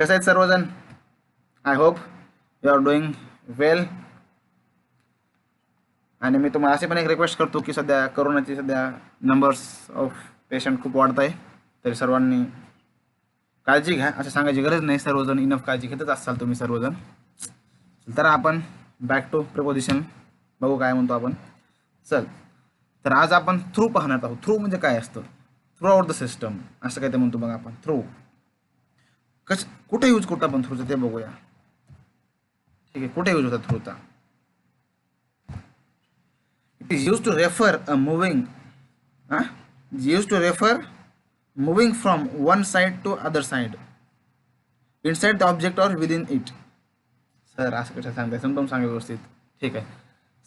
कसे आहेत सर्वजण? I hope you are doing well. आणि मी तुम्हाला असे पण एक रिक्वेस्ट करतो की सध्या कोरोनाची नंबर्स ऑफ पेशंट खूप वाढत आहे, तरी सर्वांनी काळजी घ्या असं सांगायची गरज नाही. सर्वजण इनफ काळजी घेतच असाल तुम्ही सर्वजण. तर आपण बॅक टू प्रिपोजिशन बघू काय म्हणतो आपण. चल, तर आज आपण थ्रू पाहणार आहोत. थ्रू म्हणजे काय असतं? थ्रू आउट द सिस्टम असं काय ते म्हणतो बघा आपण. थ्रू कुठे यूज करतो आपण थ्रूचं ते बघूया. ठीक आहे, कुठे यूज होता थ्रूचा? It is use to refer a moving use to refer moving from one side to other side inside the object or with in it. Sir असं कसं सांगताय? समजावून सांगा व्यवस्थित. ठीक आहे,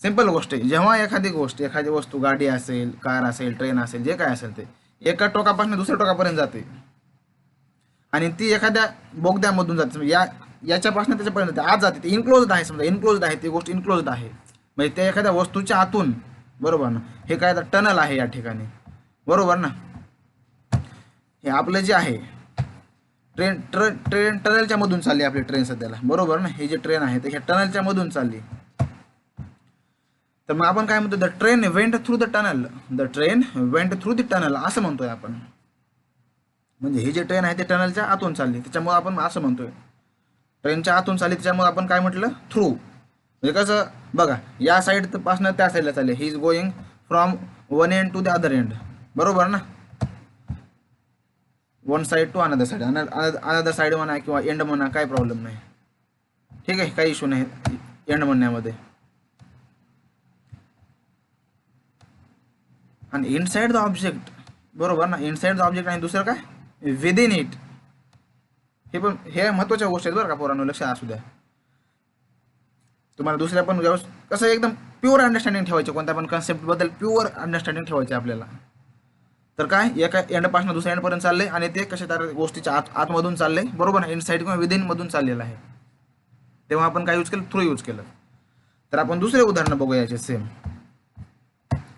सिंपल गोष्ट आहे. जेव्हा एखादी वस्तू गाडी असेल, कार असेल, ट्रेन असेल, जे काय असेल ते एका टोकापासून दुसऱ्या टोकापर्यंत जाते आणि ती एखाद्या बोगद्यामधून जाते, याच्यापासून त्याच्यापर्यंत आज जाते. ती इनक्लोज्ड आहे, समजा इनक्लोज्ड आहे, ती गोष्ट इनक्लोज्ड आहे म्हणजे त्या एखाद्या वस्तूच्या आतून. बरोबर ना? हे काय टनल आहे या ठिकाणी, बरोबर ना? हे आपलं जे आहे ट्रेन टनलच्या मधून चालली आपली ट्रेन सध्याला, बरोबर ना? हे जे ट्रेन आहे ते ह्या टनलच्या मधून चालली. तर मग आपण काय म्हणतो? The train went through the tunnel. The train went through the tunnel असं म्हणतोय आपण. म्हणजे ही जी ट्रेन आहे ते टनलच्या आतून चालली, त्याच्यामुळे आपण असं म्हणतोय ट्रेनच्या आतून चालली, त्याच्यामुळे आपण काय म्हटलं? थ्रू. म्हणजे कसं बघा, या साईड पासून त्या साईडला चालले. He is going from one end to the other end, बरोबर ना? One side to another side, another side म्हणा किंवा एंड म्हणा, काही प्रॉब्लेम नाही. ठीक आहे, काही इश्यू नाही एंड म्हणण्यामध्ये. आणि इनसाइड द ऑब्जेक्ट, बरोबर ना? इनसाइड द ऑब्जेक्ट आणि दुसरं काय? With in it. हे महत्त्वाच्या गोष्टी आहेत बरं का पोरांनो, लक्षात असू द्या. तुम्हाला दुसऱ्या पण कसं एकदम प्युअर अंडरस्टँडिंग ठेवायचे, कोणत्या पण कन्सेप्टबद्दल प्युअर अंडरस्टँडिंग ठेवायचे आपल्याला. तर काय, एका एंडपासून दुसऱ्या एंडपर्यंत चालले आणि ते कशा तर गोष्टीच्या आतमधून चालले, बरोबर ना? इनसाइड किंवा विदिन मधून चाललेलं आहे, तेव्हा आपण काय यूज केलं? थ्रू यूज केलं. तर आपण दुसरे उदाहरण बघूया याचे सेम.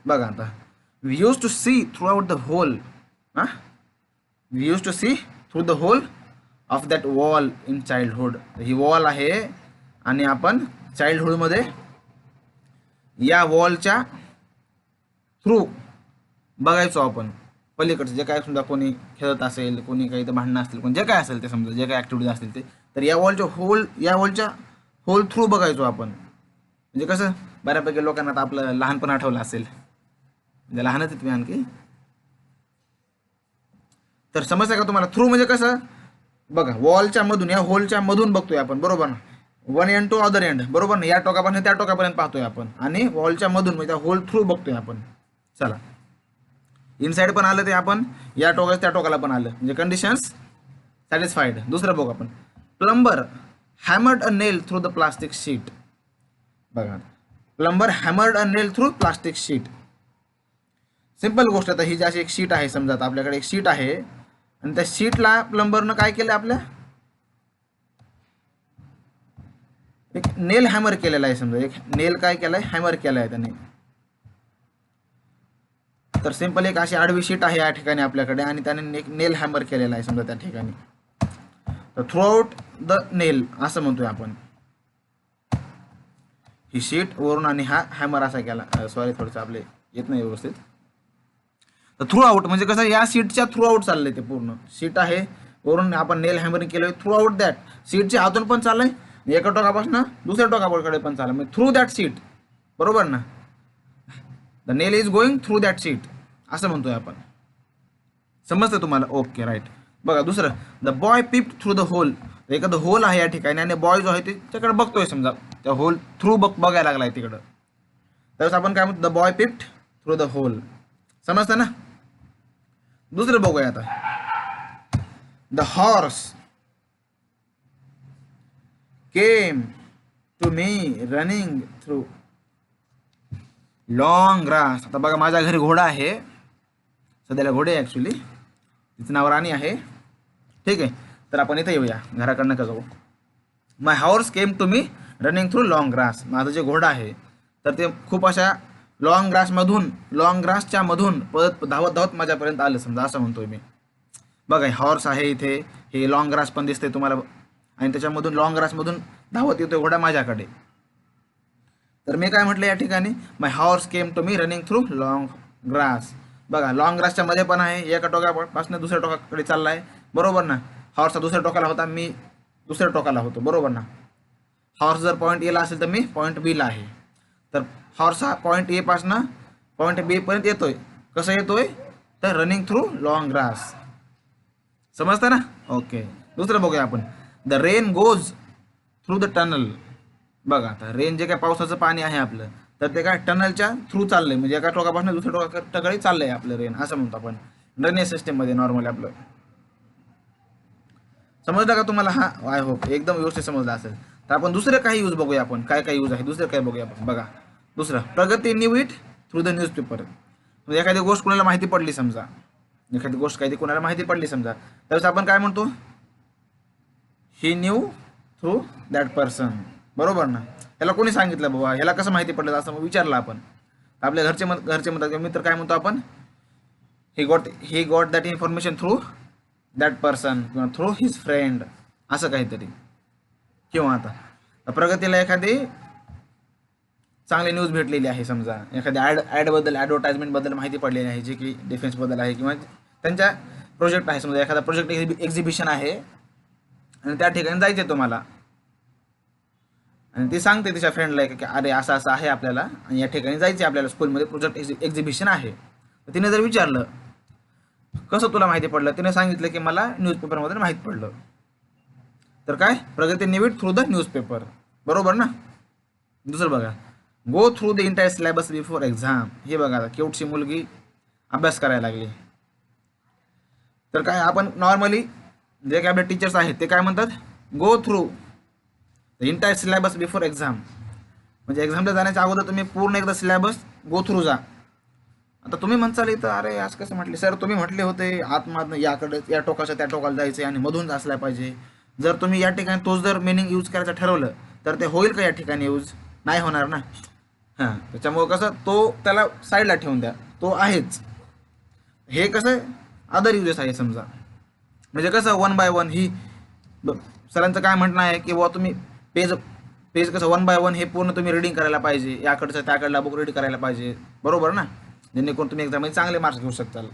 बघा आता, we use to see throughout the hole. We use to see through the hole of that wall in childhood. ही वॉल आहे आणि आपण चाइल्डहुडमध्ये या वॉलच्या थ्रू बघायचो आपण पलीकडचं जे काय. समजा कोणी खेळत असेल, कोणी काही तर भांडणं असतील, कोणी जे काय असेल ते, समजा जे काय ॲक्टिव्हिटीज असतील ते, तर या वॉलच्या होल थ्रू बघायचो आपण. म्हणजे कसं, बऱ्यापैकी लोकांना आता आपलं लहानपण आठवलं असेल, म्हणजे लहानच आहे तुम्ही आणखी. तर समजतं का तुम्हाला? थ्रू म्हणजे कसं बघा, वॉलच्या मधून, या होलच्या मधून बघतोय आपण, बरोबर ना? One end to other end, बरोबर ना? या टोकापासून त्या टोकापर्यंत पाहतोय आपण आणि वॉलच्या मधून म्हणजे त्या होल थ्रू बघतोय आपण. चला, इनसाइड पण आलं ते आपण, या टोकाला त्या टोकाला पण आलं, म्हणजे कंडिशन्स सॅटिस्फाईड. दुसरं बघू आपण. Plumber hammered a nail through the plastic sheet. बघा, plumber hammered a nail through plastic sheet. Simple गोष्ट. आता ही जी अशी एक शीट आहे, समजा आता आपल्याकडे एक शीट आहे आणि त्या शीटला प्लंबरनं काय केलं? आपल्या एक नेल हॅमर केलेला आहे. समजा एक नेल काय केलाय? हॅमर केलाय आहे त्याने. तर सिंपल एक अशी आडवी शीट आहे या ठिकाणी आपल्याकडे आणि त्याने एक नेल हॅमर केलेला आहे समजा त्या ठिकाणी. तर थ्रू आउट द नेल असं म्हणतोय आपण. ही शीट वरून आणि हा हॅमर असा केला. सॉरी, थोडंसं आपले येत नाही व्यवस्थित. तर थ्रू आउट म्हणजे कसं, या शीटच्या थ्रू आउट चाललंय ते. पूर्ण शीट आहे, वरून आपण नेल हॅमरिंग केलंय. थ्रू आउट दॅट, शीटच्या आतून पण चाललंय, एका टोकापासून दुसऱ्या टोकाकडे पण चाललं, म्हणजे थ्रू दॅट शीट, बरोबर ना? The nail is going through that sheet असं म्हणतोय आपण. समजतं तुम्हाला? Okay, right. बघा दुसरं, the boy peeped through the hole. एखादं होल आहे या ठिकाणी आणि बॉय जो आहे ते त्याकडे बघतोय, समजा त्या होल थ्रू बघायला लागलाय तिकडं. त्यावेळेस आपण काय म्हणतो? The boy peeped through the hole. समजतं ना? दुसरं बघूया आता. The horse came to me running through long grass. आता बघा, माझ्या घरी घोडा आहे, सध्याला घोडे आहे ॲक्च्युली, तिचं नाव राणी आहे. ठीक आहे, तर आपण इथे येऊया, घराकडनं का जाऊ. My horse came to me running through long grass. माझं जे घोडा आहे तर ते खूप अशा लॉंग ग्रासच्या मधून पळत धावत धावत माझ्यापर्यंत आलं, समजा असं म्हणतोय मी. बघा, हॉर्स आहे इथे, हे लॉंग ग्रास पण दिसते तुम्हाला, आणि त्याच्यामधून लॉंग ग्रासमधून धावत येतोय घोडा माझ्याकडे. तर मी काय म्हटलं या ठिकाणी, my horse came to me running through long grass. बघा लॉंग ग्रासच्या मध्ये पण आहे, एका टोकापासून दुसऱ्या टोकाकडे चाललाय, बरोबर ना. हॉर्स दुसऱ्या टोकाला होता, मी दुसऱ्या टोकाला होतो, बरोबर ना. हॉर्स जर पॉईंट एला असेल तर मी पॉईंट बीला आहे. तर हॉर्स हा पॉईंट ए पासून पॉईंट बी पर्यंत येतोय. कसं येतोय तर रनिंग थ्रू लॉंग ग्रास. समजतं ना. ओके, दुसरं बघूया आपण. The rain goes through the tunnel. बघा आता रेन जे काय पावसाचं पाणी आहे आपलं, तर ते काय टनलच्या थ्रू चाललंय, म्हणजे एका टोकापासून दुसऱ्या टोकाकडे चाललंय आपलं रेन, असं म्हणतो आपण ड्रेनेज सिस्टीम मध्ये नॉर्मली आपलं. समजलं का तुम्हाला. हा आय होप एकदम व्यवस्थित समजलं असेल. तर आपण दुसरे काही यूज बघूया, आपण काय काय यूज आहे दुसरं काय बघूया आपण. बघा दुसरं, प्रगती knew it through the newspaper. म्हणजे एखादी गोष्ट कोणाला माहिती पडली समजा, एखादी गोष्ट काही कोणाला माहिती पडली समजा, त्यावेळेस आपण काय म्हणतो, ही न्यू थ्रू दॅट पर्सन, बरोबर ना. याला कोणी सांगितलं बाबा, ह्याला कसं माहिती पडलं असं विचारलं आपण. आपल्या घरचे म्हणतात किंवा मित्र काय म्हणतो आपण, he got that information through that person किंवा थ्रू हिज फ्रेंड, असं काहीतरी. किंवा आता प्रगतीला एखादी चांगली न्यूज भेटलेली आहे समजा, एखाद्या ॲडबद्दल ॲडव्हर्टाइजमेंटबद्दल माहिती पडलेली आहे, जे की डिफेन्सबद्दल आहे किंवा त्यांच्या प्रोजेक्ट आहे समजा, एखादा प्रोजेक्ट एक्झिबिशन आहे आणि त्या ठिकाणी जायचं आहे तुम्हाला, आणि ती सांगते तिच्या फ्रेंडला की अरे असं असं आहे आपल्याला आणि या ठिकाणी जायचं आहे आपल्याला, स्कूलमध्ये प्रोजेक्ट एक्झिबिशन आहे. तर तिने जर विचारलं कसं तुला माहिती पडलं, तिने सांगितलं की मला न्यूजपेपरमध्ये माहीत पडलं. तर काय, प्रगती knew it through the newspaper, बरोबर ना. दुसरं बघा, go through the entire syllabus before exam. हे बघा केवटची मुलगी अभ्यास करायला लागली. तर काय आपण नॉर्मली जे काय आपले टीचर्स आहेत ते काय म्हणतात, go through the entire syllabus before exam. म्हणजे एक्झामला जाण्याच्या अगोदर तुम्ही पूर्ण एकदा सिलेबस गो थ्रू जा. आता तुम्ही म्हणताल इथं अरे आज कसं म्हटले सर, तुम्ही म्हटले होते आतमधनं याकडे या टोकाच्या त्या टोकाला जायचं आणि मधून असला पाहिजे. जर तुम्ही या ठिकाणी तोच जर मिनिंग यूज करायचं ठरवलं तर ते होईल का या ठिकाणी यूज, नाही होणार ना. हां, त्याच्यामुळं कसं तो त्याला साईडला ठेवून द्या, तो आहेच. हे कसं अदर युजेस आहे समजा, म्हणजे कसं 1 बाय 1 ही सरांचं काय म्हणणं आहे की बुवा तुम्ही पेज पेज कसं 1 बाय 1 हे पूर्ण तुम्ही रीडिंग करायला पाहिजे, याकडचं त्याकडला बुक रीड करायला पाहिजे, बरोबर ना. जेणेकरून तुम्ही एक्झाममध्ये चांगले मार्क्स घेऊ शकताल,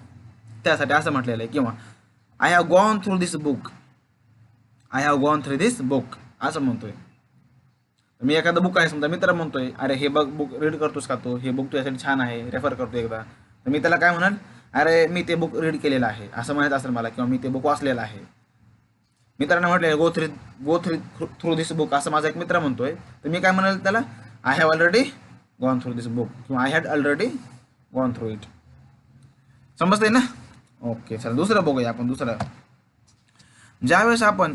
त्यासाठी असं म्हटलेलं आहे. किंवा I have gone through this book, I have gone through this book असं म्हणतोय. मी एखादा बुक आहे समजा, मित्र म्हणतोय अरे हे बुक रीड करतोस का, तो हे बुक तुझ्यासाठी छान आहे, रेफर करतो एकदा. तर मी त्याला काय म्हणाल, अरे मी ते बुक रीड केलेलं आहे असं म्हणत असेल मला, किंवा मी ते बुक वाचलेलं आहे. मित्रांना म्हटलं गो थ्रू दिस बुक असं माझा एक मित्र म्हणतोय, तर मी काय म्हणाल त्याला, I have already gone through this book किंवा I had already gone through it. समजतंय ना. ओके, चला दुसरं बघूया आपण. दुसरं, ज्यावेळेस आपण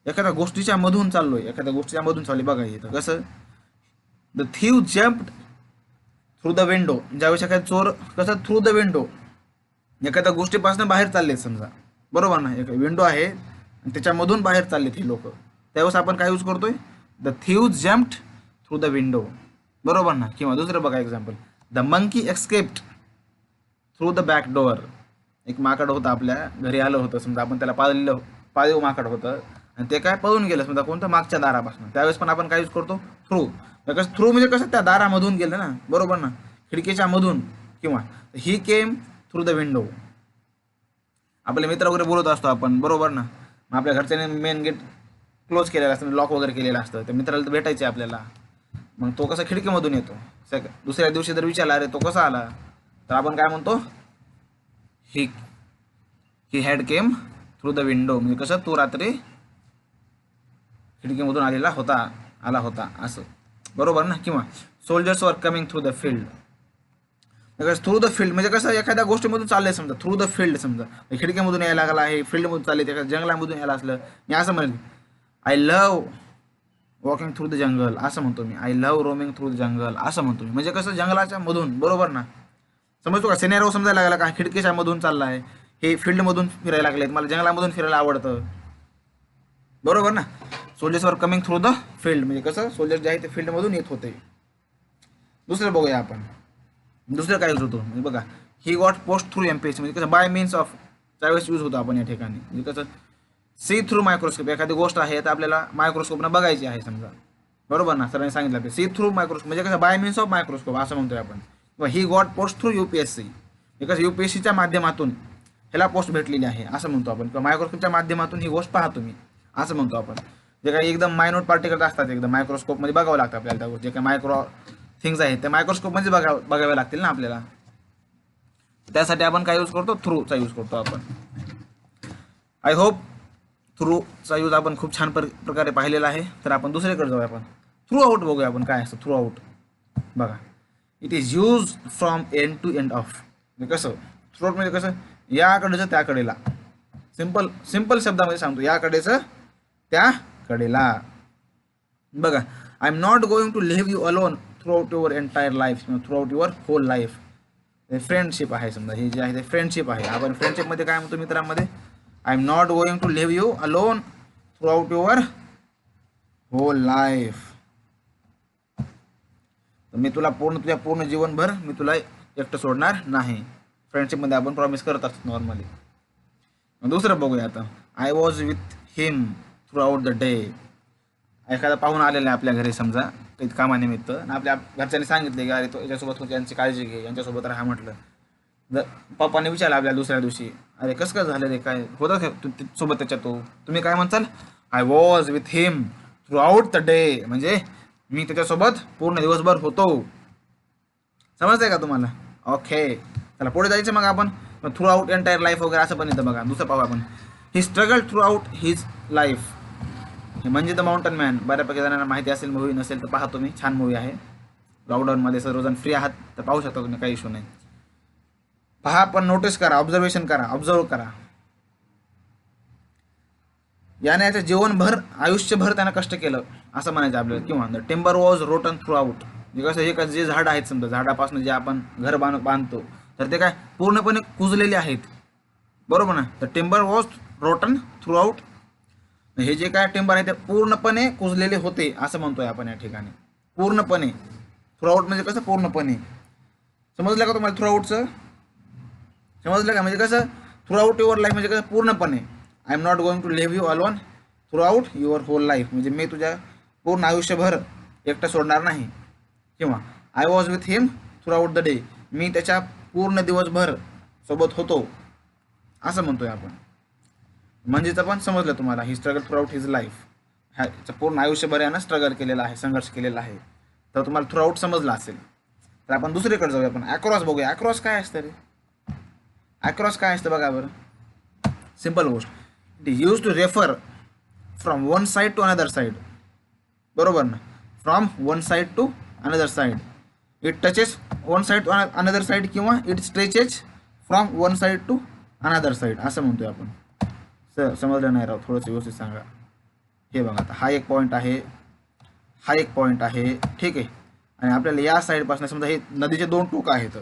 एखाद्या गोष्टीच्या मधून चाललोय, बघा इथं कसं, the thief jumped through the window. ज्यावेळेस एखादा चोर कसं थ्रू द विंडो एखाद्या गोष्टीपासून बाहेर चाललेत समजा, बरोबर ना. एक विंडो आहे आणि त्याच्यामधून बाहेर चाललेत हे लोक, त्यावेळेस आपण काय यूज करतोय, the thief jumped through the window, बरोबर ना. किंवा दुसरं बघा example, the monkey escaped through the back door. एक माकड होतं आपल्या घरी आलं होतं समजा, आपण त्याला पाळीव माकड होतं आणि ते काय पळून गेलं समजा कोणतं, मागच्या दारापासून. त्यावेळेस पण आपण काय यूज करतो, थ्रू. थ्रू म्हणजे कसं त्या दारामधून गेलं ना, बरोबर ना, खिडकीच्या मधून. किंवा ही केम थ्रू द विंडो. आपले मित्र वगैरे बोलत असतो आपण, बरोबर ना. मग आपल्या घरच्याने मेन गेट क्लोज केलेलं असतं, लॉक वगैरे केलेलं असतं, त्या मित्राला भेटायचे आपल्याला. मग तो कसा खिडकीमधून येतो. दुसऱ्या दिवशी जर विचारला अरे तो कसा आला, तर आपण काय म्हणतो, he had came through the window. म्हणजे कसं तो रात्री खिडकीमधून आला होता असं, बरोबर ना. किंवा soldiers were coming through the field. Through the field म्हणजे कसं एखाद्या गोष्टीमधून चाललंय समजा, थ्रू द फील्ड समजा खिडकीमधून यायला लागला आहे, फील्डमधून चालले, एखाद्या जंगलामधून यायला असलं, मी असं म्हणेल I love walking through the jungle असं म्हणतो मी, I love roaming through the jungle असं म्हणतो मी. म्हणजे कसं जंगलाच्या मधून, बरोबर ना. समजतो का, सिनेरिओ समजायला लागला का, खिडकीच्या मधून चालला आहे, हे फील्डमधून फिरायला लागलेत, मला जंगलामधून फिरायला आवडतं, बरोबर ना. Soldiers were coming through the field म्हणजे कसं सोल्जर्स जे आहे ते फील्डमधून येत होते. दुसरं बघूया आपण, दुसरं काय यूज होतो म्हणजे बघा, ही गॉट पोस्ट थ्रू MPSC. म्हणजे कसं बाय मीन्स ऑफ, त्यावेळेस यूज होतो आपण या ठिकाणी. म्हणजे कसं सी थ्रू मायक्रोस्कोप, एखादी गोष्ट आहे तर आपल्याला मायक्रोस्कोपनं बघायची आहे समजा, बरोबर ना. सरांनी सांगितलं की सी थ्रू मायक्रोस्कोप म्हणजे कसं बाय मीन्स ऑफ मायक्रोस्कोप असं म्हणतोय आपण. किंवा he got post through UPSC, because UPSCच्या माध्यमातून ह्याला पोस्ट भेटलेली आहे असं म्हणतो आपण. किंवा मायक्रोस्कोपच्या माध्यमातून ही गोष्ट पाहतो मी असं म्हणतो आपण. जे काही एकदम मायन्यूट पार्टिकल्स असतात एकदम मायक्रोस्कोपमध्ये बघावं लागतं आपल्याला त्या गोष्टी, जे काही मायक्रो थिंग्स आहेत त्या मायक्रोस्कोपमध्ये बघाव्या लागतील ना आपल्याला. त्यासाठी आपण काय यूज करतो, थ्रूचा यूज करतो आपण. आय होप थ्रूचा यूज आपण खूप छान प्रकारे पाहिलेला आहे. तर आपण दुसरीकडे जाऊया, आपण थ्रू आउट बघूया आपण काय असतं थ्रू आउट. बघा, it is use from end to end of. म्हणजे कसं थ्रू आउट म्हणजे कसं, याकडेचं त्याकडेला, सिंपल शब्दामध्ये सांगतो, याकडेचं त्या कडेला. बघा, I am not going to leave you alone throughout your entire life, throughout your whole life. Friendship आहे समजा, हे जे आहे ते फ्रेंडशिप आहे. आपण फ्रेंडशिपमध्ये काय म्हणतो मित्रांमध्ये, I am not going to leave you alone throughout your whole life. मी तुला तुझ्या पूर्ण जीवनभर मी तुला एकटं सोडणार नाही. फ्रेंडशिपमध्ये आपण प्रॉमिस करत असतो नॉर्मली. दुसरं बघूया आता, I was with him throughout the day. एखादा पाहून आलेला आहे आपल्या घरी समजा काही कामानिमित्त, आणि आपल्या घरच्यांनी सांगितले की अरे तो याच्यासोबत यांची काळजी घे, यांच्यासोबत राहा म्हटलं. जर पप्पाने विचारलं आपल्या दुसऱ्या दिवशी, अरे कसं काय झालं रे, काय होतं का सोबत त्याच्या, तुम्ही काय म्हणताल, I was with him throughout the day, म्हणजे मी त्याच्यासोबत पूर्ण दिवसभर होतो. समजतंय का तुम्हाला? ओके, चला पुढे जायचं मग आपण. थ्रू आउट एंटायर लाईफ वगैरे असं पण येतं बघा. दुसरं पाहू आपण, he struggle throughout his life. म्हणजे द माउंटन मॅन, बऱ्यापैकी जणांना माहिती असेल, मूवी नसेल तर पहा तुम्ही, छान मूवी आहे. लॉकडाऊनमध्ये सर्वजण फ्री आहात तर पाहू शकता तुम्ही, काही इश्यू नाही. पहा, पण नोटीस करा, ऑब्झर्वेशन करा, ऑब्झर्व करा. याने याच्या जीवनभर आयुष्यभर त्यानं कष्ट केलं असं म्हणायचं आपल्याला. किंवा the timber was rotten through out, म्हणजे कसं हे जे झाड आहेत समजा, झाडापासून जे आपण घर बांधतो तर ते काय पूर्णपणे कुजलेले आहेत, बरोबर ना. The timber was rotten through out, हे जे काय टिंबर आहे ते पूर्णपणे कुजलेले होते असं म्हणतोय आपण या ठिकाणी. पूर्णपणे, थ्रू आउट म्हणजे कसं पूर्णपणे. समजलं का तुम्हाला थ्रू आउटचं? समजलं का? म्हणजे कसं थ्रू आउट युअर लाईफ म्हणजे कसं पूर्णपणे. I am not going to leave you alone throughout your whole life, म्हणजे मी तुझ्या पूर्ण आयुष्यभर एकटं सोडणार नाही. किंवा I was with him throughout the day, मी त्याच्या पूर्ण दिवसभर सोबत होतो असं म्हणतोय आपण. म्हणजेच पण समजलं तुम्हाला, he struggle throughout his life, ह्याचं पूर्ण आयुष्यभर यानं स्ट्रगल केलेलं आहे, संघर्ष केलेला आहे. तर तुम्हाला थ्रू आउट समजला असेल. तर आपण दुसरीकडे जाऊया, आपण अक्रॉस बघूया. अक्रॉस काय असतं रे? अक्रॉस काय असतं बघा बरं. सिंपल गोष्ट, it is use to refer from one side to another side, बरोबर ना. From one side to another side, it touches one side to another side, किंवा it stretches from one side to another side असं म्हणतोय आपण. Sir समजलं नाही राव, थोडंसं व्यवस्थित सांगा. हे बघा, आता हा एक पॉईंट आहे, हा एक पॉईंट आहे, ठीक आहे. आणि आपल्याला या साईडपासून समजा हे नदीचे दोन टोकं आहेत,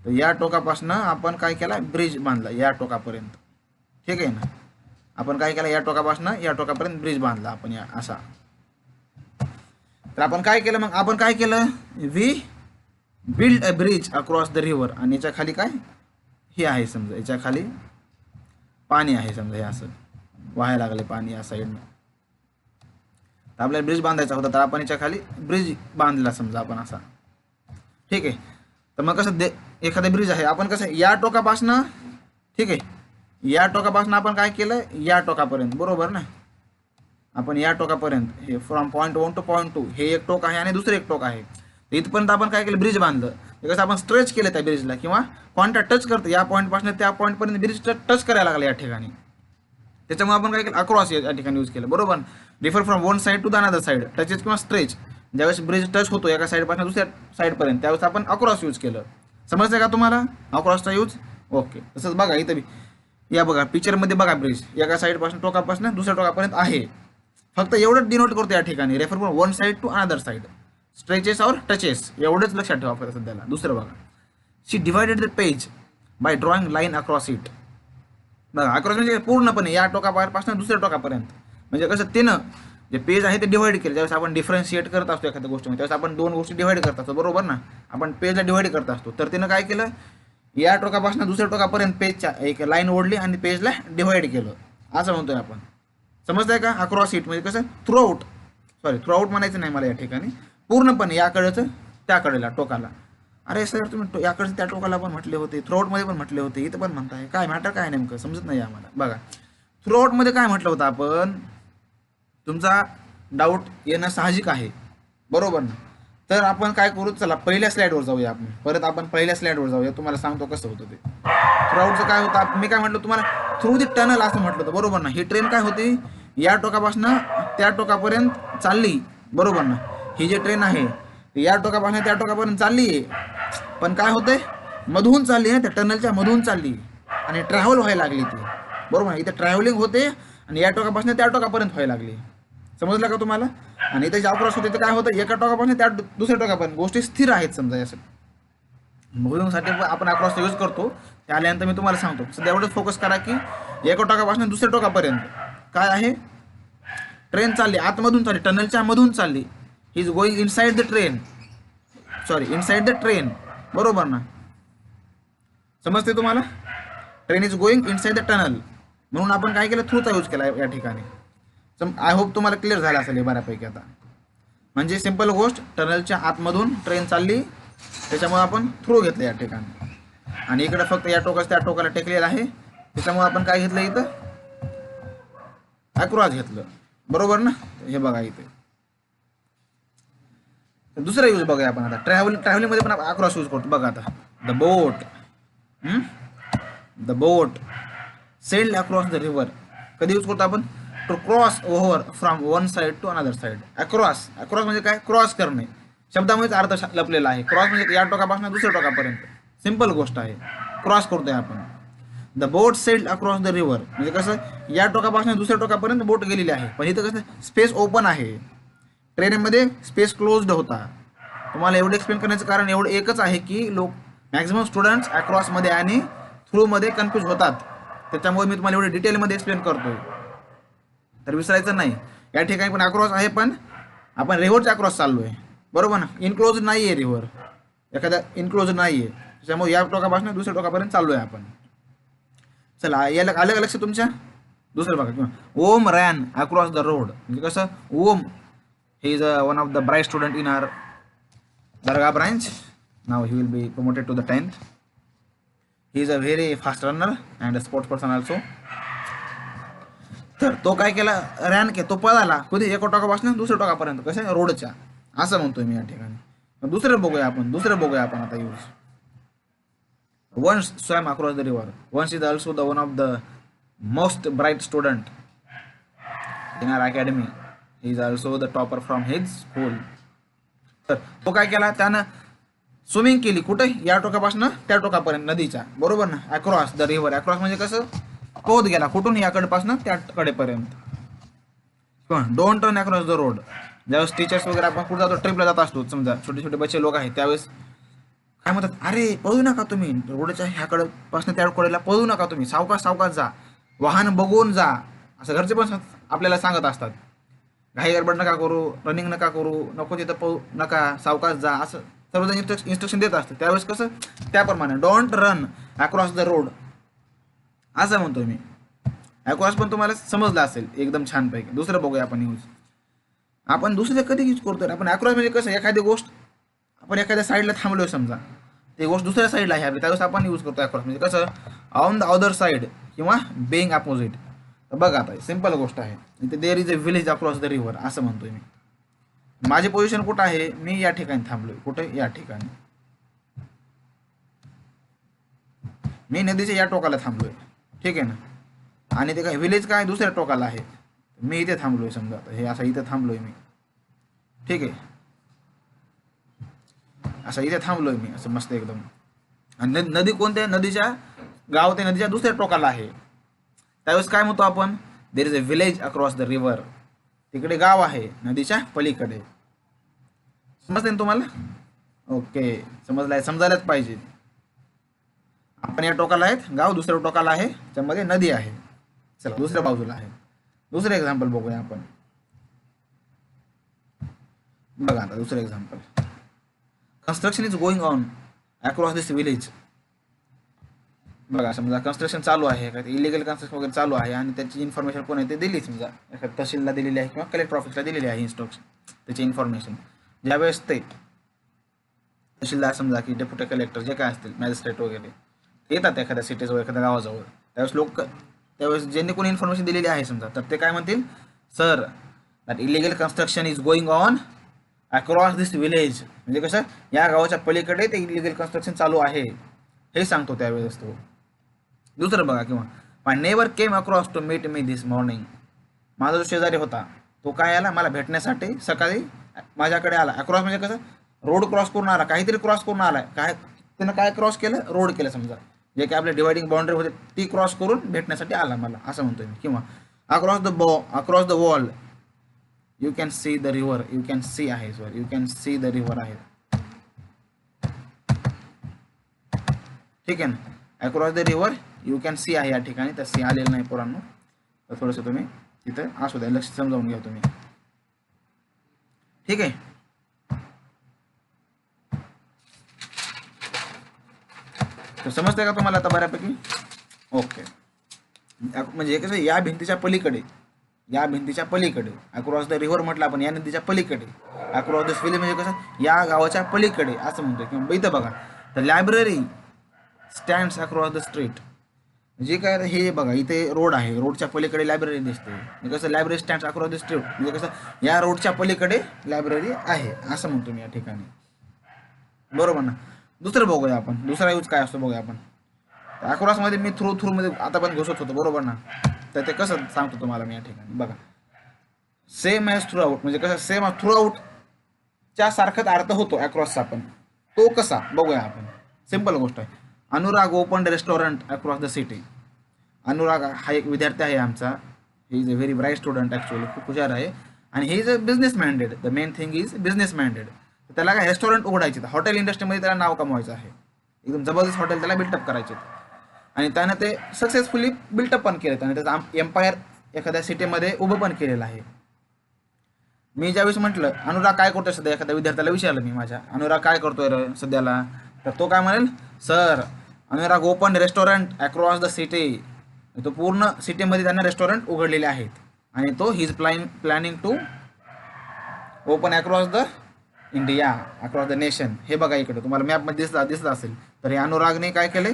तर या टोकापासून आपण काय केला, ब्रिज बांधला या टोकापर्यंत, ठीक आहे ना. आपण काय केलं, या टोकापासून या टोकापर्यंत ब्रिज बांधला आपण या असा. तर आपण काय केलं मग, आपण काय केलं, we build a bridge across the river. आणि याच्या खाली काय हे आहे समजा, याच्या खाली पाणी आहे समजा, हे असं वाहायला लागले पाणी या साईडनं. तर आपल्याला ब्रिज बांधायचा होता, तर आपण याच्या खाली ब्रिज बांधला समजा आपण असा, ठीक आहे. तर मग कसं एखादा ब्रिज आहे, आपण कसं या टोकापासनं, ठीक आहे, या टोकापासून आपण काय केलं, या टोकापर्यंत, बरोबर ना. आपण या टोकापर्यंत, हे फ्रॉम पॉईंट 1 टू पॉईंट 2 हे एक टोक आहे आणि दुसरं एक टोक आहे. इथपर्यंत आपण काय केलं, ब्रिज बांधलं. कसं आपण स्ट्रेच केलं त्या ब्रिजला, किंवा कॉन्टॅक्ट टच करतो, या पॉईंटपासून त्या पॉईंटपर्यंत ब्रिज टच करायला लागला या ठिकाणी. त्याच्यामुळे आपण काय केलं, अक्रॉस या ठिकाणी यूज केलं, बरोबर. Refer from one side to the another side, touches किंवा स्ट्रेच. ज्यावेळेस ब्रिज टच होतो एका साईडपासून दुसऱ्या साईडपर्यंत, त्यावेळेस आपण अक्रॉस यूज केलं. समजतं का तुम्हाला अक्रॉसचा यूज? ओके. तसंच बघा इथं बी, या बघा पिक्चरमध्ये बघा, ब्रिज एका साईडपासून टोकापासून दुसऱ्या टोकापर्यंत आहे. फक्त एवढंच डिनोट करतो या ठिकाणी, refer from one side to another side, stretches और टचेस, एवढंच लक्षात ठेवा फक्त सध्याला. दुसरं बघा, she divided the page by drawing line across it. बघा, अक्रॉस म्हणजे पूर्णपणे या टोकापासून दुसऱ्या टोकापर्यंत, म्हणजे कसं तिनं जे पेज आहे ते डिवाइड केलं. ज्यावेळेस आपण डिफरन्शिएट करत असतो एखाद्या गोष्टीमध्ये, त्यावेळेस आपण दोन गोष्टी डिवाइड करत असतो, बरोबर ना. आपण पेजला डिवाइड करत असतो, तर तिनं काय केलं, या टोकापासून दुसऱ्या टोकापर्यंत पेजच्या एक लाईन ओढली आणि पेजला डिवाइड केलं. असं म्हणतोय आपण. समजतंय का? अक्रॉस इट म्हणजे कसं थ्रूआउट, थ्रू आउट म्हणायचं नाही मला या ठिकाणी, पूर्णपणे याकडचं त्याकडेला टोकाला. अरे सर तुम्ही याकडचं त्या टोकाला पण म्हटले होते, थ्रूआउटमध्ये पण म्हटले होते, इथं पण म्हणताय, काय मॅटर काय नेमकं समजत नाही आम्हाला. बघा थ्रूआउटमध्ये काय म्हटलं होतं आपण, तुमचा डाऊट येणं साहजिक आहे, बरोबर ना. तर आपण काय करू, चला पहिल्या स्लाईडवर जाऊया आपण, परत आपण पहिल्या स्लाईडवर जाऊया, तुम्हाला सांगतो कसं होतं ते. थ्रूआउटचं काय होतं, मी काय म्हटलं तुम्हाला, थ्रू दी टनल असं म्हटलं होतं, बरोबर ना. ही ट्रेन काय होती, या टोकापासून त्या टोकापर्यंत चालली, बरोबर ना. ही जी ट्रेन आहे या टोकापासून त्या टोकापर्यंत चालली आहे, पण काय होतंय, मधून चालली आहे, त्या टनलच्या मधून चालली आणि ट्रॅव्हल व्हायला लागली ती, बरोबर. इथे ट्रॅव्हलिंग होते आणि या टोकापासून त्या टोकापर्यंत व्हायला लागली. समजलं का तुम्हाला? आणि इथे ज्या क्रॉस होते ते काय होतं, एका टोकापासून त्या दुसऱ्या टोकापर्यंत गोष्टी स्थिर आहेत समजा. यासाठी मुव्हिंगसाठी आपण अक्रॉस यूज करतो, त्या आल्यानंतर मी तुम्हाला सांगतो. सध्या एवढंच फोकस करा की एका टोकापासून दुसऱ्या टोकापर्यंत काय आहे, ट्रेन चालली, आतमधून चालली, टनलच्या मधून चालली. ही is going inside the train, inside the train, बरोबर ना. समजते तुम्हाला? Train is going inside the tunnel, म्हणून आपण काय केलं, थ्रूचा यूज केला या ठिकाणी. आय होप तुम्हाला क्लिअर झालं असेल बऱ्यापैकी आता. म्हणजे सिंपल गोष्ट, टनलच्या आतमधून ट्रेन चालली, त्याच्यामुळे आपण थ्रू घेतलं या ठिकाणी. आणि इकडे फक्त या टोकास त्या टोकाला टेकलेलं आहे, त्याच्यामुळे आपण काय घेतलं, इथं अक्रॉस घेतलं, बरोबर ना. हे बघा इथे दुसरा यूज बघूया आपण आता. ट्रॅव्हलिंग मध्ये पण अक्रॉस यूज करतो बघा आता. The boat sailed across the river, कधी यूज करतो आपण, to cross over from one side to another side. Across म्हणजे काय, क्रॉस करणे, शब्दामध्येच अर्थ लपलेला आहे. क्रॉस म्हणजे या टोकापासून दुसऱ्या टोकापर्यंत, सिंपल गोष्ट आहे, क्रॉस करतोय आपण. The boat sailed across the river म्हणजे कसं, या टोकापासून दुसऱ्या टोकापर्यंत बोट गेलेली आहे, पण इथं कसं स्पेस ओपन आहे, ट्रेनमध्ये स्पेस क्लोज्ड होता. तुम्हाला एवढं एक्सप्लेन करण्याचं कारण एवढं एकच आहे की मॅक्झिमम स्टुडंट्स अक्रॉसमध्ये आणि थ्रूमध्ये कन्फ्यूज होतात, त्याच्यामुळे मी तुम्हाला एवढे डिटेलमध्ये एक्सप्लेन करतोय, तर विसरायचं नाही. या ठिकाणी पण अक्रॉस आहे, पण आपण रिव्हरच्या अक्रॉस चाललोय, बरोबर ना. इनक्लोज नाही आहे रिव्हर, एखाद्या इनक्लोज नाही आहे, त्याच्यामुळे या टोकापासून दुसऱ्या टोकापर्यंत चाललोय आपण. चला याला अलग लक्ष तुमच्या. दुसरं बघा किंवा ओम रॅन अक्रॉस द रोड म्हणजे कसं, ओम he is one of the bright student in our Dargah branch. Now he will be promoted to the 10th. He is a very fast runner and a sports person also. तर तो काय केला, ran के तो पळाला कधी एका टोकापासून दुसऱ्या टोकापर्यंत, कसं रोडच्या, असं म्हणतोय मी या ठिकाणी. दुसरं बघूया आपण आता use. Once swam across the river. Once is also the one of the most bright student in our academy. He is also the topper from his school. तर तो काय केला, त्यानं स्विमिंग केली, कुठे, या टोकापासून त्या टोकापर्यंत नदीच्या, बरोबर ना. अक्रॉस द रिव्हर, अक्रॉस म्हणजे कसं पोहत गेला, कुठून, याकडेपासून त्या कडेपर्यंत. Don't turn across the road. ज्यावेळेस टीचर्स वगैरे आपण कुठे जातो, ट्रिपला जात असतो, समजा छोटे छोटे बच्चे लोक आहेत, त्यावेळेस काय म्हणतात, अरे पळू नका तुम्ही, रोडच्या ह्याकडे पासून त्या कडेला पळू नका तुम्ही, सावकाश जा, वाहन बघून जा, असं घरचे पण आपल्याला सांगत असतात. घाई गडबड नका करू, रनिंग नका करू, नको तिथं पळू नका, सावकाश जा, असं सर्वजण इन्स्ट्रक्शन देत असतं. त्यावेळेस कसं, त्याप्रमाणे don't run across the road असं म्हणतोय मी. अक्रॉस पण तुम्हाला समजलं असेल एकदम छानपैकी. दुसरं बघूया आपण यूज. आपण दुसरे कधी यूज करतोय, आपण अक्रॉस म्हणजे कसं, एखादी गोष्ट आपण एखाद्या साईडला थांबलोय समजा, ती गोष्ट दुसऱ्या साईडला आहे, त्यावेळेस आपण यूज करतो अक्रॉस म्हणजे कसं, ऑन द अदर साईड किंवा बेइंग अपोजिट. तर बघा आता सिंपल गोष्ट आहे, इथे there is a village across the river असं म्हणतोय मी. माझे पोझिशन कुठं आहे, मी या ठिकाणी थांबलोय, कुठे, या ठिकाणी, मी नदीच्या या टोकाला थांबलोय, ठीक आहे ना. आणि ते काय विलेज काय दुसऱ्या टोकाला आहे, मी इथे थांबलोय समजा, हे असं इथे थांबलोय मी, ठीक आहे, असं इथे थांबलोय मी असं मस्त एकदम. आणि नदी कोणत्या, नदीच्या गाव ते नदीच्या दुसऱ्या टोकाला आहे, त्यावेळेस काय म्हणतो आपण, there is a village across the river, तिकडे गाव आहे नदीच्या पलीकडे. समजते ना तुम्हाला? ओके, समजायलाच पाहिजे. आपण या टोकाला आहेत गाव, दुसऱ्या टोकाला आहे, त्यामध्ये नदी आहे. चला दुसऱ्या बाजूला आहे. दुसरं एक्झाम्पल बघूया आपण. बघा आता दुसरं example. Construction is going on across this village. बघा समजा कन्स्ट्रक्शन चालू आहे, एखादी इलिगल कन्स्ट्रक्शन वगैरे चालू आहे आणि त्याची इन्फॉर्मेशन कोण आहे ते दिली, समजा एखाद्या तहसीलला दिलेली आहे किंवा कलेक्टर ऑफिसला दिलेली आहे इन्स्ट्रक्शन, त्याची इन्फॉर्मेशन ज्यावेळेस ते तहसीलदार समजा की डेप्युटी कलेक्टर जे काय असतील मॅजिस्ट्रेट वगैरे येतात एखाद्या सिटीजवळ एखाद्या गावाजवळ, त्यावेळेस ज्यांनी कोणी इन्फॉर्मेशन दिलेली आहे समजा, तर ते काय म्हणतील, sir that illegal construction is going on across this village, म्हणजे कसं या गावाच्या पलीकडे ते इलिगल कन्स्ट्रक्शन चालू आहे हे सांगतो त्यावेळेस तो. दुसरं बघा, किंवा my neighbour came across to meet me this morning, माझा जो शेजारी होता तो काय आला मला भेटण्यासाठी सकाळी माझ्याकडे आला. अक्रॉस म्हणजे कसं रोड क्रॉस करून आला, काहीतरी क्रॉस करून आला, काय त्यानं काय क्रॉस केलं, रोड केलं समजा, जे काय आपले डिवायडिंग बाउंड्री होते ती क्रॉस करून भेटण्यासाठी आला मला, असं म्हणतोय मी. किंवा across the wall you can see the river, you can see आहे sorry you can see the river आहे, ठीक आहे ना. Across the river you can see आहे या ठिकाणी, तर सी आलेलं नाही पोरांनो, तर थोडंसं तुम्ही तिथं असू द्या, लक्ष समजावून घ्या तुम्ही, ठीक आहे. तर समजतंय का तुम्हाला आता बऱ्यापैकी? ओके. म्हणजे कसं या भिंतीच्या पलीकडे अक्रॉस द रिव्हर म्हटलं आपण, या नदीच्या पलीकडे, अक्रॉस द विलेज म्हणजे कसं या गावाच्या पलीकडे असं म्हणतोय. किंवा इथं बघा, तर library stands across the street, जे काय हे बघा इथे रोड आहे, रोडच्या पलीकडे लायब्ररी दिसते, म्हणजे कसं library stands across the street म्हणजे कसं या रोडच्या पलीकडे लायब्ररी आहे असं म्हणतो मी या ठिकाणी, बरोबर ना. दुसरं बघूया आपण, दुसरा यूज काय असतो बघूया आपण. अक्रॉसमध्ये मी थ्रू मध्ये आता पण घुसत होतो, बरोबर ना. तर ते कसं सांगतो तुम्हाला मी या ठिकाणी बघा, सेम ॲज थ्रू आउट म्हणजे कसं सेम थ्रू आउटच्या सारखाच अर्थ होतो अक्रॉसचा, पण तो कसा बघूया आपण. सिंपल गोष्ट आहे. Anurag open restaurant across the city. Anurag हा एक विद्यार्थी आहे आमचा, he is a very bright student actually, खूप हुशार आहे आणि he is a business minded, the main thing is business minded. त्याला काय रेस्टॉरंट उघडायचे, हॉटेल इंडस्ट्रीमध्ये त्याला नाव कमवायचं आहे, एकदम जबरदस्त हॉटेल त्याला बिल्टअप करायचे आणि त्यानं ते सक्सेसफुली बिल्टअप पण केलं आणि त्याचा एम्पायर एखाद्या सिटीमध्ये उभं पण केलेलं आहे. मी ज्यावेळेस म्हटलं अनुराग काय करतोय सध्या, एखाद्या विद्यार्थ्याला विचारलं मी माझ्या, अनुराग काय करतोय सध्याला, तर तो काय म्हणेल, sir Anurag open restaurant across the city, तो पूर्ण सिटीमध्ये त्यांना रेस्टॉरंट उघडलेले आहेत आणि तो he is planning to open across the India, across the nation. हे बघा इकडे तुम्हाला मॅपमध्ये दिसत असेल, तर हे अनुरागने काय केले,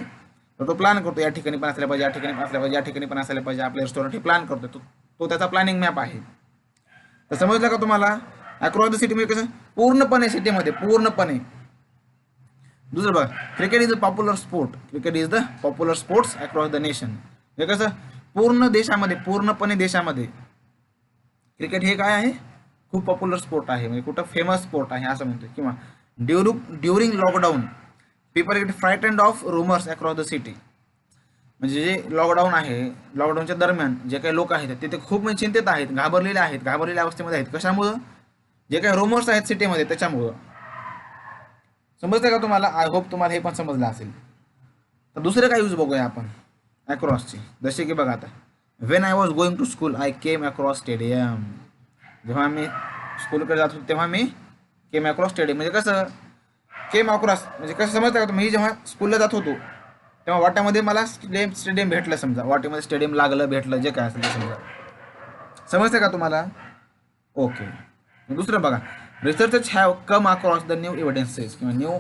तर तो प्लॅन करतो या ठिकाणी पण असल्या पाहिजे, या ठिकाणी पण असल्या पाहिजे, या ठिकाणी पण असायला पाहिजे आपले रेस्टॉरंट, हे प्लॅन करतो तो त्याचा प्लॅनिंग मॅप आहे. तर समजलं का तुम्हाला? अक्रॉस द सिटी म्हणजे कसं पूर्णपणे सिटीमध्ये पूर्णपणे. दुसरं बघा, cricket is a popular sport, cricket is the popular sports across the nation. हे कसं पूर्ण देशामध्ये, पूर्णपणे देशामध्ये क्रिकेट हे काय आहे, खूप पॉप्युलर स्पोर्ट आहे, म्हणजे कुठं फेमस स्पोर्ट आहे असं म्हणतो. किंवा during lockdown people get frightened of rumours across the city, म्हणजे जे लॉकडाऊन आहे, लॉकडाऊनच्या दरम्यान जे काही लोक आहेत ते खूप म्हणजे चिंतेत आहेत, घाबरलेल्या अवस्थेमध्ये आहेत. कशामुळं? जे काही रुमर्स आहेत सिटीमध्ये त्याच्यामुळं. समजतं का तुम्हाला? आय होप तुम्हाला हे पण समजलं असेल. तर दुसरे काय यूज बघूया आपण अक्रॉसची, जसे की बघा आता, when I was going to school I came across stadium. जेव्हा मी स्कूलकडे जात होतो तेव्हा मी केम अक्रॉस स्टेडियम, म्हणजे कसं केम अक्रॉस म्हणजे कसं समजतं का तुम्ही, मी जेव्हा स्कूलला जात होतो तेव्हा वाट्यामध्ये मला स्टेडियम भेटलं, समजा वाट्यामध्ये स्टेडियम लागलं भेटलं जे काय असेल ते समजा. समजतं का तुम्हाला? ओके. दुसरं बघा, researchers have come across the new evidences किंवा न्यू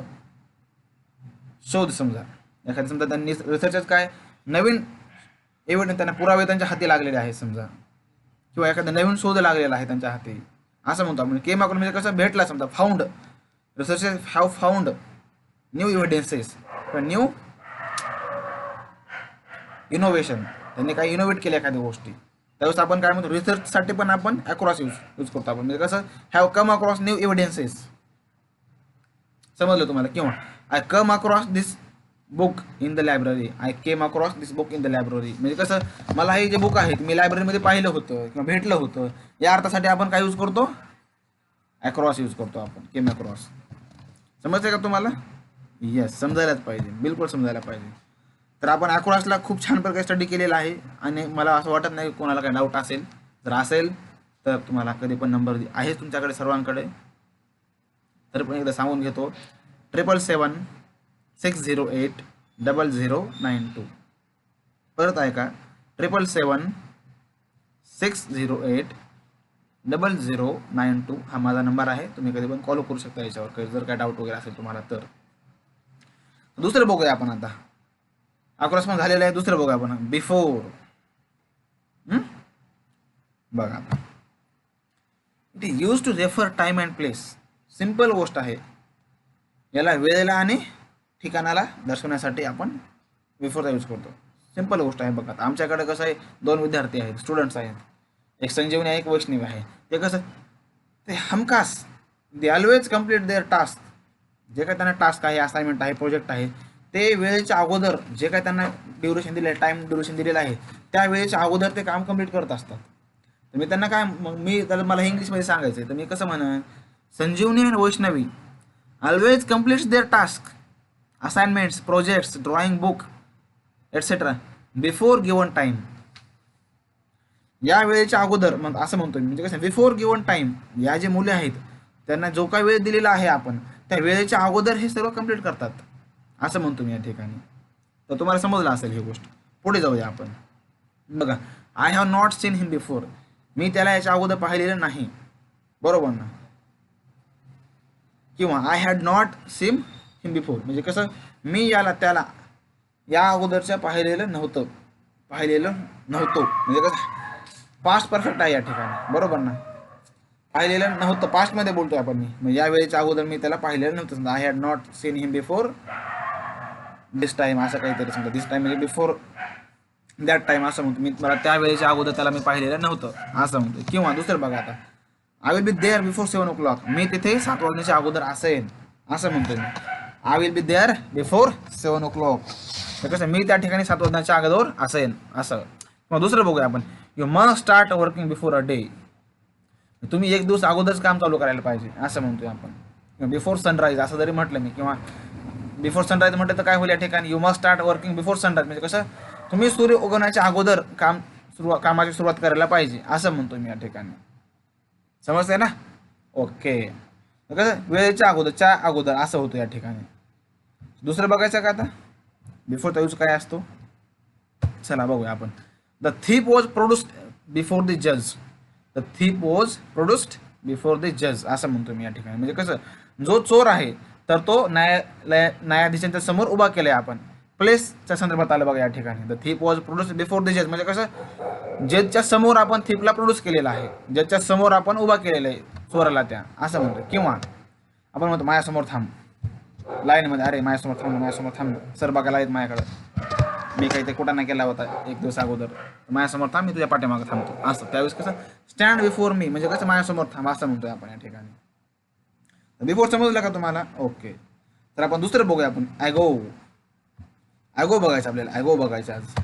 शोध. समजा एखाद्या समजा त्यांनी रिसर्चर्स काय नवीन एव्हिडन्स, त्यांना पुरावे त्यांच्या हाती लागलेले आहेत समजा, किंवा एखादा नवीन शोध लागलेला आहे त्यांच्या हाती असं म्हणतो आपण. केम अक्रॉस म्हणजे कसं भेटला समजा, found. Researchers have found new evidences किंवा न्यू इनोव्हेशन, त्यांनी काही इनोव्हेट केले एखाद्या गोष्टी, त्यावेळेस आपण काय म्हणतो रिसर्चसाठी पण आपण अक्रॉस यूज करतो आपण, म्हणजे कसं have come across new evidences. समजलं तुम्हाला? किंवा I come across this book in the library, I came across this book in the library, म्हणजे कसं मला हे जे बुक आहेत मी लायब्ररीमध्ये पाहिलं होतं किंवा भेटलं होतं, या अर्थासाठी आपण काय यूज करतो, अक्रॉस यूज करतो आपण, केम अक्रॉस. समजते का तुम्हाला? येस, समजायलाच पाहिजे, बिलकुल समजायला पाहिजे. तर आपण अक्रॉसला खूप छान प्रकारे स्टडी केलेला आहे आणि मला असं वाटत नाही कोणाला काही डाऊट असेल. जर असेल तर तुम्हाला कधी पण नंबर आहे तुमच्याकडे सर्वांकडे, तर पण एकदा सांगून घेतो, 777-608-0092. परत ऐका, 777-608-0092 हा माझा नंबर आहे. तुम्ही कधी पण कॉल करू शकता याच्यावर, जर काय डाऊट वगैरे असेल तुम्हाला तर. दुसरं बघूया आपण आता. अक्रॉस पण झालेलं आहे. दुसरं बघूया आपण बिफोर. बघा आता, it is use to refer time and place. Simple गोष्ट आहे. याला वेळेला आणि ठिकाणाला दर्शवण्यासाठी आपण बिफोरचा यूज करतो. सिंपल गोष्ट आहे. बघा आमच्याकडे कसं आहे, 2 विद्यार्थी आहेत, स्टुडंट्स आहेत, एक संजीवनी आहे, एक वैष्णवी आहे. ते कसं, ते हमखास they always complete their task. जे काही त्यांना टास्क आहे, असाइनमेंट आहे, प्रोजेक्ट आहे, ते वेळेच्या अगोदर जे काही त्यांना ड्युरेशन दिले आहे, टाइम ड्युरेशन दिलेलं आहे, त्या वेळेच्या अगोदर ते काम कम्प्लीट करत असतात. तर मी त्यांना काय, मग मी तर मला इंग्लिशमध्ये सांगायचं आहे, तर मी कसं म्हणेन, संजीवनी आणि Vaishnavi always completes their task, assignments, projects, drawing book etcetera before given time. या वेळेच्या अगोदर, मग असं म्हणतो मी, म्हणजे कसं बिफोर गिवन टाइम, या जे मुले आहेत त्यांना जो काही वेळ दिलेला आहे आपण, त्या वेळेच्या अगोदर हे सर्व कंप्लीट करतात, असं म्हणतो मी या ठिकाणी. तर तुम्हाला समजलं असेल ही गोष्ट. पुढे जाऊया आपण. बघा, I have not seen him before. मी त्याला याच्या अगोदर पाहिलेलं नाही, बरोबर ना. किंवा I had not seen him before, म्हणजे कसं, मी त्याला या अगोदरच्या पाहिलेलं नव्हतो, म्हणजे कसं पास्ट परफेक्ट आहे या ठिकाणी, बरोबर ना. पाहिलेलं नव्हतं, पास्टमध्ये बोलतोय आपण मी, म्हणजे या वेळेच्या अगोदर मी त्याला पाहिलेलं नव्हतं. I had not seen him before this time, असं काहीतरी समजा. दिस टाइम म्हणजे बिफोर दॅट टाइम असं म्हणतो मी. मला त्या वेळेच्या अगोदर त्याला मी पाहिलेलं नव्हतं असं म्हणतो. किंवा दुसरं बघा आता, I will be there before 7 o'clock. मी तिथे 7 वाजण्याच्या अगोदर असेन, असं म्हणतोय मी. I will be there before 7 o'clock. तर कसं, मी त्या ठिकाणी 7 वाजण्याच्या अगोदर असेन, असं. मग दुसरं बघूया आपण, you must start working before a day. तुम्ही एक दिवस अगोदरच काम चालू करायला पाहिजे, असं म्हणतोय आपण. बिफोर सनराईज असं जरी म्हटलं मी, किंवा बिफोर सनराईज म्हटलं तर काय होईल या ठिकाणी, you must start working before sunrise, म्हणजे कसं, तुम्ही सूर्य उगवण्याच्या अगोदर कामाची सुरुवात करायला पाहिजे, असं म्हणतो मी या ठिकाणी. समजतंय ना. ओके. कसं, वेळेच्या अगोदर असं होतं या ठिकाणी. दुसरं बघायचं का आता, बिफोरचा यूज काय असतो, चला बघूया आपण. The thief was produced before the जज. The thief was produced before the जज, असं म्हणतो मी या ठिकाणी. म्हणजे कसं, जो चोर आहे तर तो न्यायाधीशांच्या समोर उभा केलाय आपण. प्लेसच्या संदर्भात आलं बघा या ठिकाणी. The thief was produced before the जज, म्हणजे कसं, जजच्या समोर आपण थीपला प्रोड्यूस केलेला आहे, जजच्या समोर आपण उभा केलेला आहे चोराला त्या, असं म्हणतो. किंवा आपण म्हणतो, माझ्यासमोर थांब लाईनमध्ये, अरे माझ्यासमोर थांब सर बघायला आहेत माझ्याकडं, मी काही ते कुठं नाही केला होता एक दिवस अगोदर, माझ्यासमोर थांब, मी तुझ्या पाठीमागं थांबतो, असं. त्यावेळेस कसं, स्टँड बिफोर मी, म्हणजे कसं माझ्यासमोर थांब, असं म्हणतोय आपण या ठिकाणी. बिफोर समजलं का तुम्हाला. ओके. तर आपण दुसरं बघूया आपण, ॲगो बघायचं आपल्याला. ॲगो बघायचं आज.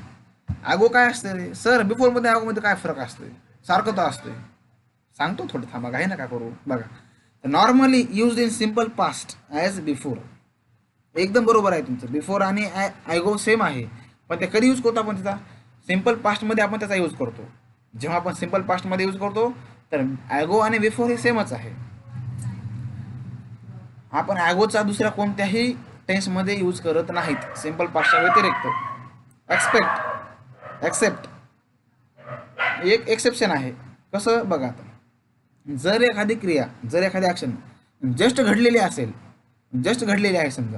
ॲगो काय असतं रे सर, बिफोर मध्ये ॲगोमध्ये काय फरक असतोय, सारखं तर असतोय. सांगतो थोडं, थांबा, काही नका करू. बघा, normally use in simple past as before. एकदम बरोबर आहे तुमचं, बिफोर आणि ॲगो सेम आहे, पण ते कधी यूज करतो आपण त्याचा, सिम्पल पास्टमध्ये आपण त्याचा यूज करतो. जेव्हा आपण सिम्पल पास्टमध्ये यूज करतो तर ॲगो आणि बिफोर हे सेमच आहे. आपण ॲगोचा दुसऱ्या कोणत्याही टेन्समध्ये यूज करत नाहीत सिम्पल पास्टच्या व्यतिरिक्त. एक्सेप्ट एक एक्सेप्शन आहे. कसं बघा आता, जर एखादी क्रिया, जर एखादी ॲक्शन जस्ट घडलेली असेल, जस्ट घडलेली आहे समजा,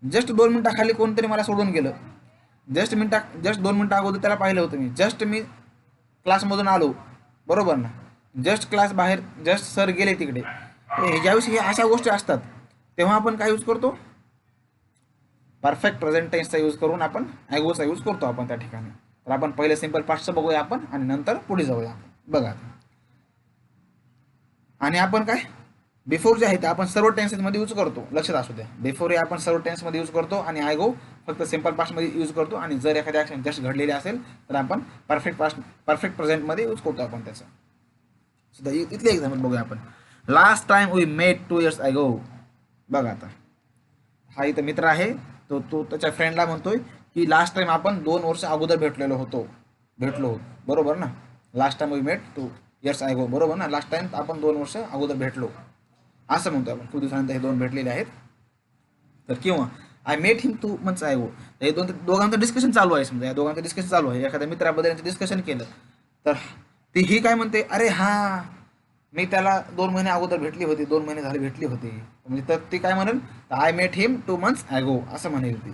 जस्ट 2 मिनिटाखाली कोणतरी मला सोडून गेलं, जस्ट 2 मिनिटं अगोदर त्याला पाहिलं होतं मी, जस्ट मी क्लासमधून आलो, बरोबर ना, जस्ट क्लास बाहेर, जस्ट सर गेले तिकडे, ज्यावेळेस हे अशा गोष्टी असतात तेव्हा आपण काय यूज करतो, परफेक्ट प्रेझेंट टेन्सचा यूज करून आपण ॲगोचा यूज करतो आपण त्या ठिकाणी. तर आपण पहिले सिम्पल पास्टचं बघूया आपण आणि नंतर पुढे जाऊया. बघा, आणि आपण काय बिफोर जे आहे ते आपण सर्व टेन्सेसमध्ये यूज करतो, लक्षात असू द्या. बिफोर हे आपण सर्व टेन्समध्ये यूज करतो आणि ॲगो फक्त सिम्पल पास्टमध्ये यूज करतो. आणि जर एखादी ॲक्शन जस्ट घडलेली असेल तर आपण परफेक्ट प्रेझेंटमध्ये यूज करतो आपण त्याचं. सुद्धा इथले एक्झाम्पल बघूया आपण. Last time we met 2 years ago. बघा आता, हा इथं मित्र आहे, तो त्याच्या फ्रेंडला म्हणतोय की लास्ट टाइम आपण 2 वर्ष अगोदर भेटलो होतो, बरोबर ना. Last time we met 2 years ago, बरोबर ना. लास्ट टाइम आपण 2 वर्ष अगोदर भेटलो असं म्हणतो आपण. खूप दिवसानंतर हे 2 भेटलेले आहेत. तर किंवा I met him 2 months ago. हे दोघांचं डिस्कशन चालू आहे, समजा या दोघांचं डिस्कशन चालू आहे, एखाद्या मित्राबद्दल यांचं डिस्कशन केलं तर ती ही काय म्हणते, अरे हां मी त्याला 2 महिने अगोदर भेटली होती, 2 महिने झाले भेटली होती, म्हणजे तर ती काय म्हणेल, I met him 2 months ago असं म्हणेल ती.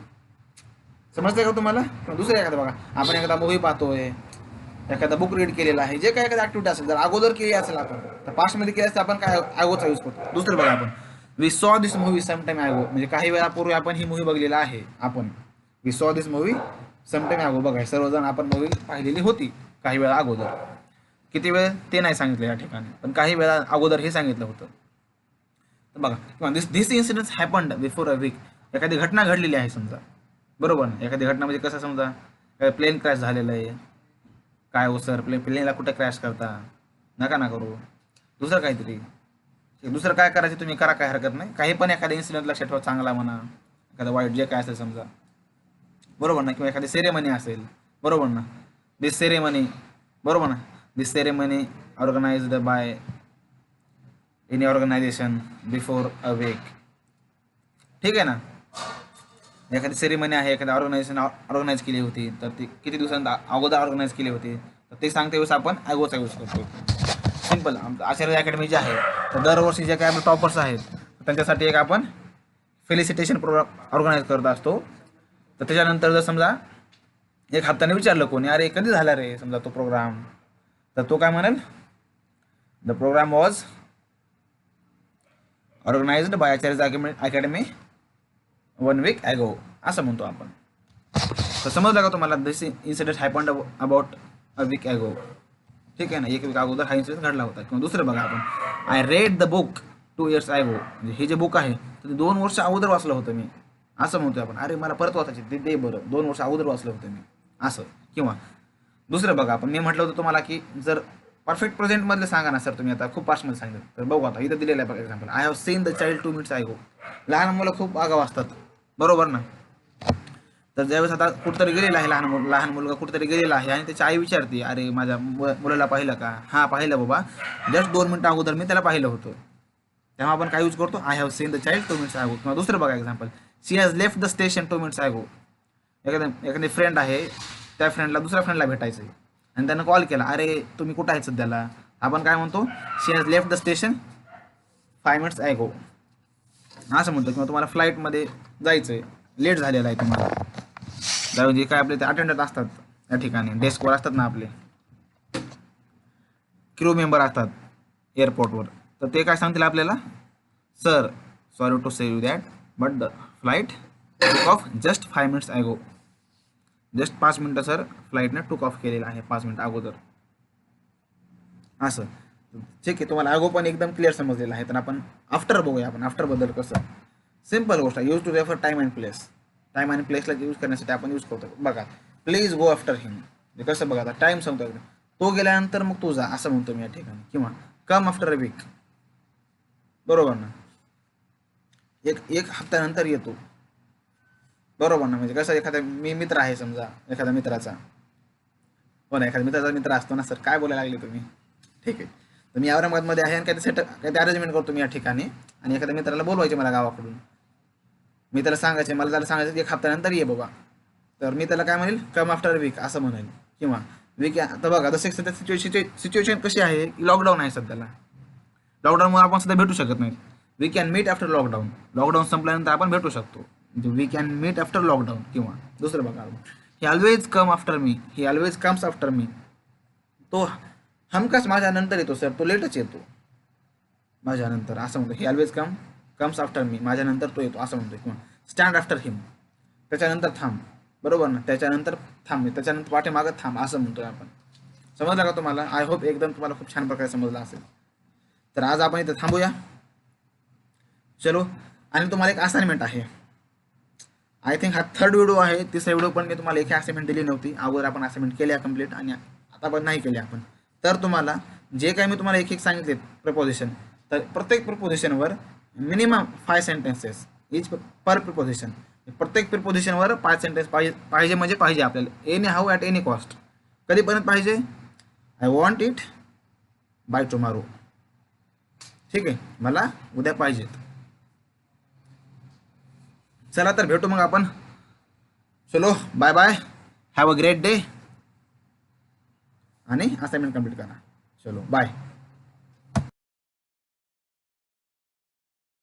समजतंय का तुम्हाला? दुसरं एखादं बघा, आपण एखादा मूवी पाहतोय, एखादा बुक रीड केलेला आहे, जे काय एखादी ऍक्टिव्हिटी असेल, जर अगोदर केली असेल आपण तर पास्टमध्ये केली असेल आपण काय अगोचा यूज करतो. दुसरं बघा, आपण वी सॉ दिस मूवी समटाईम अगो, म्हणजे काही वेळापूर्वी आपण ही मूवी बघलेला आहे. आपण वी सॉ दिस मूवी समटाईम अगो, बघा सर्वजण आपण मूवी पाहिलेली होती काही वेळा अगोदर. किती वेळ ते नाही सांगितलं या ठिकाणी, पण काही वेळा अगोदर हे सांगितलं होतं. तर बघा, किंवा this incident happened before a week, एखादी घटना घडलेली आहे समजा, बरोबर ना. एखादी घटना म्हणजे कसं, समजा प्लेन क्रॅश झालेलं आहे, काय हो सर प्लेनला कुठे क्रॅश करता, नका ना करू. दुसरं काहीतरी, दुसरं काय करायचं तुम्ही करा, काय हरकत नाही. काही पण एखादा इन्सिडेंट लक्षात ठेवा, चांगला म्हणा, एखादा वाईट जे काय असेल समजा, बरोबर ना. किंवा एखादी सेरेमनी असेल, बरोबर ना. दिस सेरेमनी, बरोबर ना. This ceremony organised by any organisation before a week, ठीक आहे ना. एखादी सेरेमनी आहे, एखाद्या ऑर्गनायझेशन ऑर्गनाईज केली होती, तर ती किती दिवसांत अगोदर ऑर्गनाईज केली होती, तर ते सांगते वेळेस आपण ॲगोचा यूज करतो. सिम्पल. आचार्य अकॅडमी जे आहे, तर दरवर्षी जे काय आपले टॉपर्स आहेत त्यांच्यासाठी एक आपण फेलिसिटेशन प्रोग्राम ऑर्गनाईज करत असतो. तर त्याच्यानंतर जर समजा एक हप्त्याने विचारलं कोणी, अरे कधी झाला रे समजा तो प्रोग्राम, तर तो काय म्हणेल, the programme was organised by Acharya academy 1 week ago असं म्हणतो आपण. तर समजलं का तुम्हाला? This incident happened about a week ago, ठीक आहे ना. 1 week अगोदर हा इन्सिडेंट घडला होता. किंवा दुसरं बघा, आपण I read the book 2 years ago, म्हणजे हे जे बुक आहे तर 2 वर्ष अगोदर वाचलं होतं मी, असं म्हणतोय आपण. अरे मला परत वाचायचे ते दे बरं, 2 वर्ष अगोदर वाचलं होतं मी, असं. किंवा दुसरं बघा, आपण मी म्हटलं होतं तुम्हाला की जर परफेक्ट प्रेझेंटमधले सांगा ना सर तुम्ही, आता खूप पास्टमध्ये सांगितलं, तर बघू आता इथं दिलेलं आहे बघा example. I have seen the child 2 minutes ago. लहान मुलं खूप आगाव असतात, बरोबर ना. तर ज्यावेळेस आता कुठेतरी गेलेला आहे लहान मुलगा कुठेतरी गेलेला आहे आणि त्याची आई विचारते, अरे माझ्या मुलाला पाहिलं का? हां पाहिलं बाबा, जस्ट 2 मिनिटं अगोदर मी त्याला पाहिलं होतं. तेव्हा आपण काय यूज करतो, I have seen the child 2 minutes ago. किंवा दुसरं बघा example, she has left the station 2 minutes ago. एखादी फ्रेंड आहे, त्या फ्रेंडला दुसऱ्या फ्रेंडला भेटायचं आहे आणि त्यानं कॉल केला, अरे तुम्ही कुठं आहेत सध्याला? आपण काय म्हणतो, she has left the station 5 minutes ago असं म्हणतो. किंवा तुम्हाला फ्लाईटमध्ये जायचं आहे, लेट झालेला आहे तुम्हाला, जे काय आपले ते अटेंडंट असतात त्या ठिकाणी, डेस्कवर असतात ना आपले क्रू मेंबर असतात एअरपोर्टवर, तर ते काय सांगतील आपल्याला, sir sorry to say you that but the flight took off just 5 minutes ago. Just 5 मिनटं सर फ्लाईटने टूक ऑफ केलेलं आहे, 5 मिनटं अगोदर, असं. ठीक आहे, तुम्हाला अगो पण एकदम क्लिअर समजलेलं आहे. तर आपण आफ्टर बघूया. आपण आफ्टरबद्दल कसं, सिम्पल गोष्ट आहे, use to refer time and place. Time and प्लेसला यूज करण्यासाठी आपण यूज करतो. बघा, प्लीज गो आफ्टर हिम, म्हणजे कसं बघा, आता टाईम सांगतो, तो गेल्यानंतर मग तू जा असं म्हणतो मी या ठिकाणी. किंवा कम आफ्टर अ वीक, बरोबर ना, एक हप्त्यानंतर येतो, बरोबर ना. म्हणजे कसं, एखादा मी मित्र आहे समजा, एखाद्या मित्राचा, हो ना, एखाद्या मित्राचा मित्र असतो ना, सर काय बोलायला लागले तुम्ही, ठीक आहे. तर मी औरंगाबादमध्ये आहे आणि काही अरेंजमेंट करतो मी या ठिकाणी, आणि एखाद्या मित्राला बोलवायचे मला गावाकडून, मी त्याला सांगायचे, मला त्याला सांगायचं 1 हप्त्यानंतर ये बाबा, तर मी त्याला काय म्हणेल, कम आफ्टर वीक असं म्हणेल. किंवा वीक, आता बघा जसं सध्या सिच्युएशन कशी आहे, लॉकडाऊन आहे सध्याला, लॉकडाऊनमुळे आपण सध्या भेटू शकत नाही. We can meet after lockdown, lockdown संपल्यानंतर आपण भेटू शकतो, म्हणजे we can meet after lockdown. किंवा दुसरं बघा, he always come after me, he always comes after me, तो हमखास माझ्यानंतर येतो सर, तो लेटच येतो माझ्यानंतर, असं म्हणतो. ही ऑलवेज कम्स आफ्टर मी, माझ्यानंतर तो येतो असं म्हणतो. किंवा स्टँड आफ्टर हिम, त्याच्यानंतर थांब, बरोबर ना, त्याच्यानंतर थांब, त्याच्यानंतर पाठीमागं थांब असं म्हणतोय आपण. समजलं का तुम्हाला? आय होप एकदम तुम्हाला खूप छान प्रकारे समजलं असेल. तर आज आपण इथं थांबूया, चलो. आणि तुम्हाला एक असाइनमेंट आहे, आय थिंक हा 3rd व्हिडिओ आहे. 3रा व्हिडिओ पण मी तुम्हाला एक असाइनमेंट दिली नव्हती अगोदर, आपण असाइनमेंट केली कंप्लीट, आणि आता पण नाही केली आपण. तर तुम्हाला जे काही मी तुम्हाला एक सांगितले प्रपोजिशन, तर प्रत्येक प्रपोजिशनवर मिनिमम 5 सेंटेन्सेस इच पर प्रपोजिशन, प्रत्येक प्रपोजिशनवर 5 सेंटेन्स पाहिजे म्हणजे पाहिजे आपल्याला, any how at any cost. कधीपर्यंत पाहिजे? I want it by tomorrow, ठीक आहे, मला उद्या पाहिजेत. चला तर भेटू मग आपण. चलो bye bye, have a great day आणि असाइनमेंट कंप्लीट करा. चलो बाय.